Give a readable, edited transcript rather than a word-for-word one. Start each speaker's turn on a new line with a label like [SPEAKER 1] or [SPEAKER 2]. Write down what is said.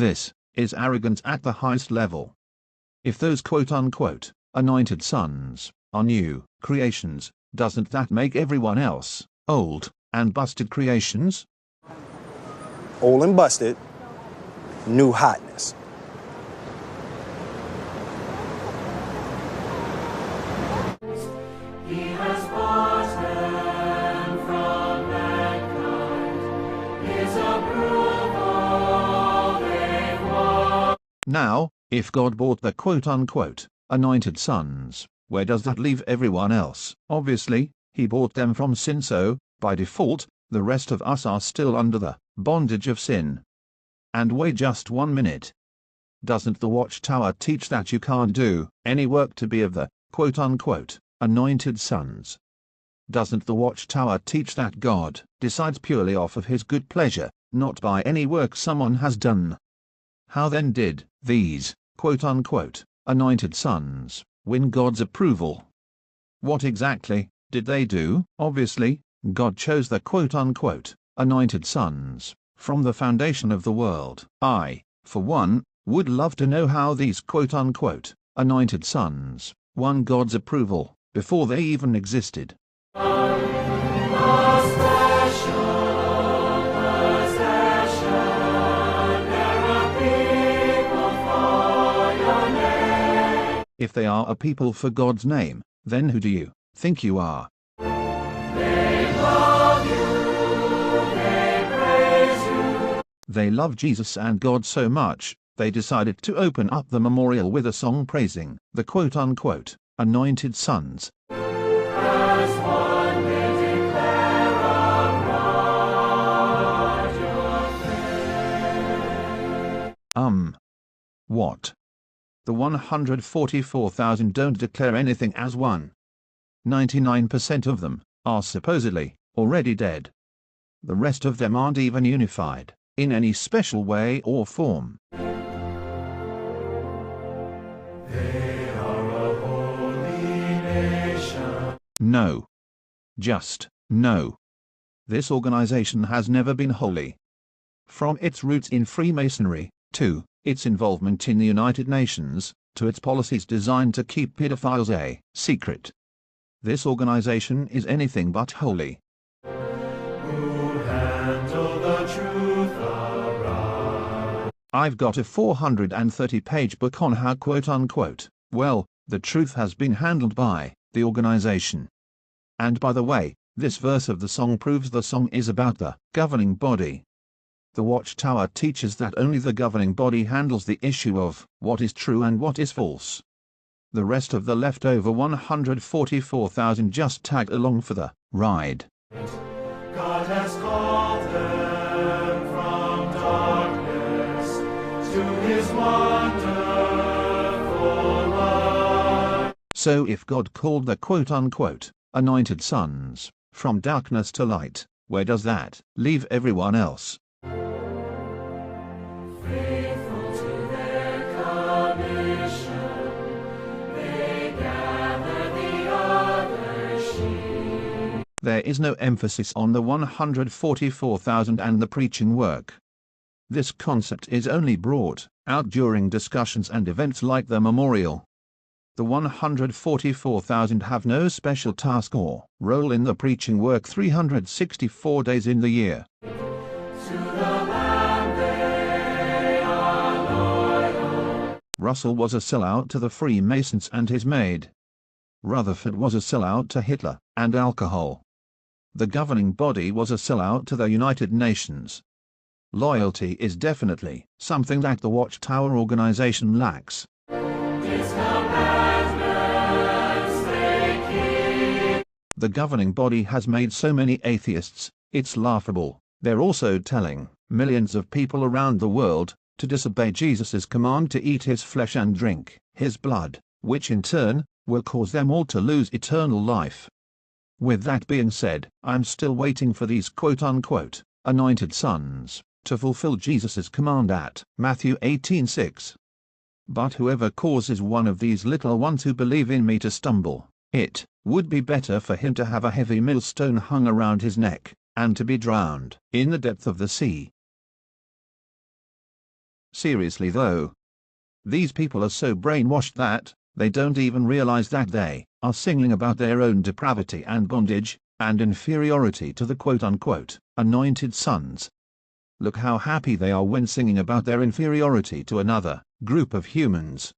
[SPEAKER 1] This is arrogance at the highest level. If those quote-unquote anointed sons are new creations, doesn't that make everyone else old and busted creations?
[SPEAKER 2] Old and busted, new hotness.
[SPEAKER 3] He has bought them from mankind. His approval they've won.
[SPEAKER 1] Now, if God bought the quote-unquote anointed sons, where does that leave everyone else? Obviously, he bought them from sin, so, by default, the rest of us are still under the bondage of sin. And wait just 1 minute. Doesn't the Watchtower teach that you can't do any work to be of the quote-unquote anointed sons? Doesn't the Watchtower teach that God decides purely off of his good pleasure, not by any work someone has done? How then did these quote-unquote anointed sons win God's approval? What exactly did they do? Obviously, God chose the quote-unquote anointed sons from the foundation of the world. I, for one, would love to know how these quote-unquote anointed sons won God's approval before they even existed. If they are a people for God's name, then who do you think you are?
[SPEAKER 3] They love you, they praise you.
[SPEAKER 1] They love Jesus and God so much, they decided to open up the memorial with a song praising the quote-unquote anointed sons.
[SPEAKER 3] As one they declare abroad your faith.
[SPEAKER 1] What? The 144,000 don't declare anything as one. 99% of them are supposedly already dead. The rest of them aren't even unified in any special way or form.
[SPEAKER 3] They are a holy nation.
[SPEAKER 1] No. Just no. This organization has never been holy. From its roots in Freemasonry, to its involvement in the United Nations, to its policies designed to keep pedophiles a secret, this organization is anything but holy.
[SPEAKER 3] Who handle the truth aright.
[SPEAKER 1] I've got a 430-page book on how quote-unquote, well, the truth has been handled by the organization. And by the way, this verse of the song proves the song is about the governing body. The Watchtower teaches that only the governing body handles the issue of what is true and what is false. The rest of the leftover 144,000 just tag along for the ride.
[SPEAKER 3] God has called them from darkness to his wonderful light.
[SPEAKER 1] So if God called the quote-unquote anointed sons from darkness to light, where does that leave everyone else?
[SPEAKER 3] Faithful to their commission, they gather the other sheep.
[SPEAKER 1] There is no emphasis on the 144,000 and the preaching work. This concept is only brought out during discussions and events like the memorial. The 144,000 have no special task or role in the preaching work 364 days in the year.
[SPEAKER 3] To the Lamb they are loyal.
[SPEAKER 1] Russell was a sellout to the Freemasons and his maid. Rutherford was a sellout to Hitler and alcohol. The governing body was a sellout to the United Nations. Loyalty is definitely something that the Watchtower organization lacks.
[SPEAKER 3] His commandments they keep.
[SPEAKER 1] The governing body has made so many atheists, it's laughable. They're also telling millions of people around the world to disobey Jesus' command to eat his flesh and drink his blood, which in turn will cause them all to lose eternal life. With that being said, I'm still waiting for these quote-unquote anointed sons to fulfill Jesus' command at Matthew 18:6. But whoever causes one of these little ones who believe in me to stumble, it would be better for him to have a heavy millstone hung around his neck, and to be drowned in the depth of the sea. Seriously though. These people are so brainwashed that they don't even realize that they are singing about their own depravity and bondage and inferiority to the quote-unquote anointed sons. Look how happy they are when singing about their inferiority to another group of humans.